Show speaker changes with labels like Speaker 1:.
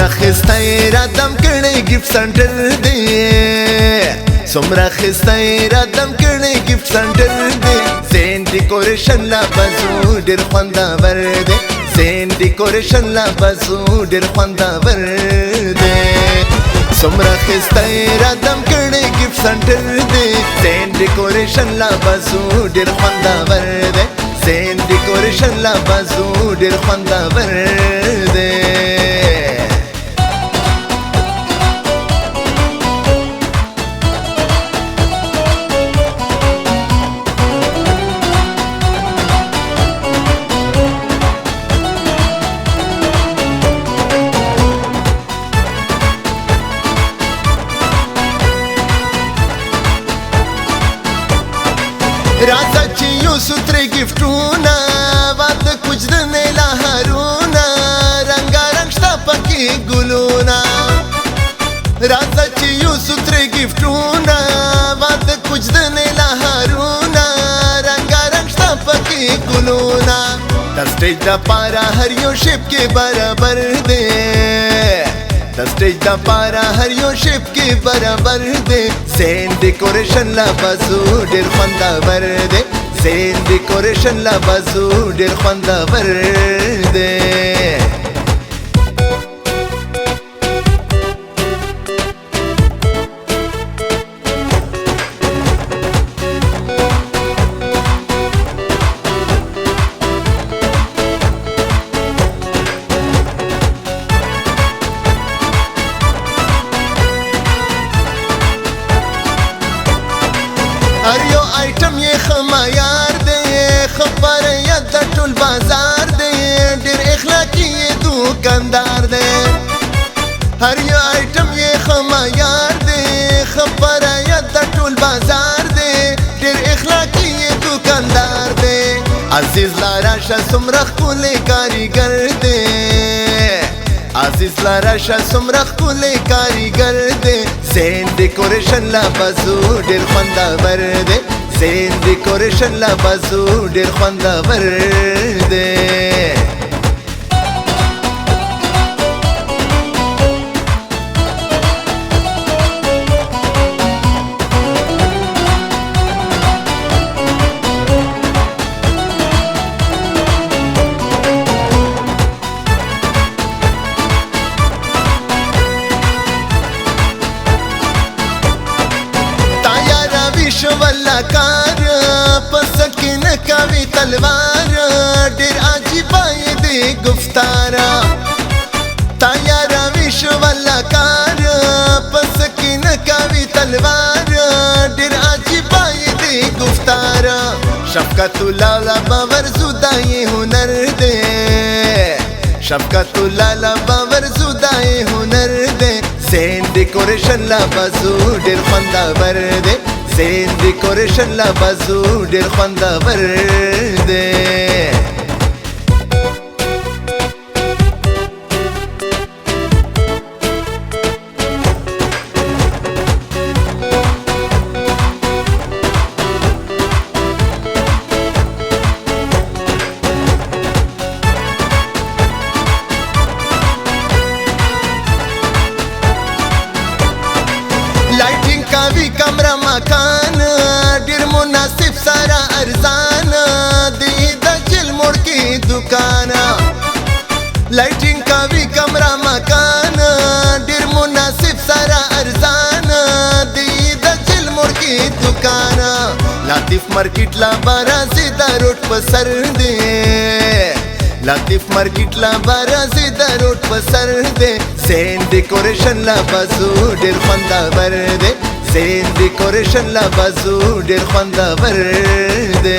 Speaker 1: سمرا خسته را دم کړي گیفت سنټر دی سمرا خسته را دم کړي گیفت سنټر دی زین ډیکوریشن لا بازو ډیر خوندور دی زین ډیکوریشن لا بازو ډیر خوندور دی سمرا خسته را دم کړي گیفت سنټر دی زین ډیکوریشن لا بازو ډیر خوندور دی زین ډیکوریشن لا بازو ډیر خوندور دی राजा चियो सुथरे गिफ्टूना वाद कुछ दने लहरूना रंगा रंगता पकी गुलूना राजा चियो सुथरे गिफ्टूना वाद कुछ दने लहरूना रंगा रंगता पकी गुलूना स्टेज दा पारा हरियो शिप के बराबर दे स्टेज दा पारा हरियो शिप के बराबर दे ज़ेन डेकोरेशन ला बाजू ढेर خوندور दे ज़ेन डेकोरेशन ला बाजू ढेर خوندور दे हर यो आइटम ये खमायार दे खबर यद टुल बाजार दे डेर इखलाकी ये दुकानदार दे हर यो आइटम ये खमायार दे खबर यद टुल बाजार दे डेर इखलाकी ये दुकानदार दे अजीज लाराशा सुमरख कुले कारीगर दे अजीज लाराशा सुमरख कुले कारीगर दे ज़ेन डेकोरेशन ला बाजू ढेर خوندور दे ज़ेन डेकोरेशन ला बाजू ढेर خوندور दे वल्लाकार पसकिन कवि तलवार डेर आजिबाई दे गुफ्तारा तायारा विश्व वल्लाकार पसकिन कवि तलवार डेर आजिबाई दे गुफ्तारा शफकतुल्लाह बावर जुदाई हुनर दे शफकतुल्लाह बावर जुदाई हुनर दे ज़ेन डेकोरेशन ला बाजू ढेर خوندور दे ज़ेन डेकोरेशन ला बाजू ढेर خوندور दे लाइटिंग का भी कमरा मकान डेर मुनासिब सारा अरजान दी दजिल मोड़ की दुकान लाइटिंग का भी कमरा मकान डेर मुनासिब सारा अरजान दी दजिल मोड़ की दुकान लातिफ मार्केट ला बारा सीधा रोड पर सर दे लातिफ मार्केट ला बारा सीधा रोड पर सर दे ज़ेन डेकोरेशन ला बाजू ढेर خوندور दे ज़ेन डेकोरेशन ला बाजू ढेर خوندور दे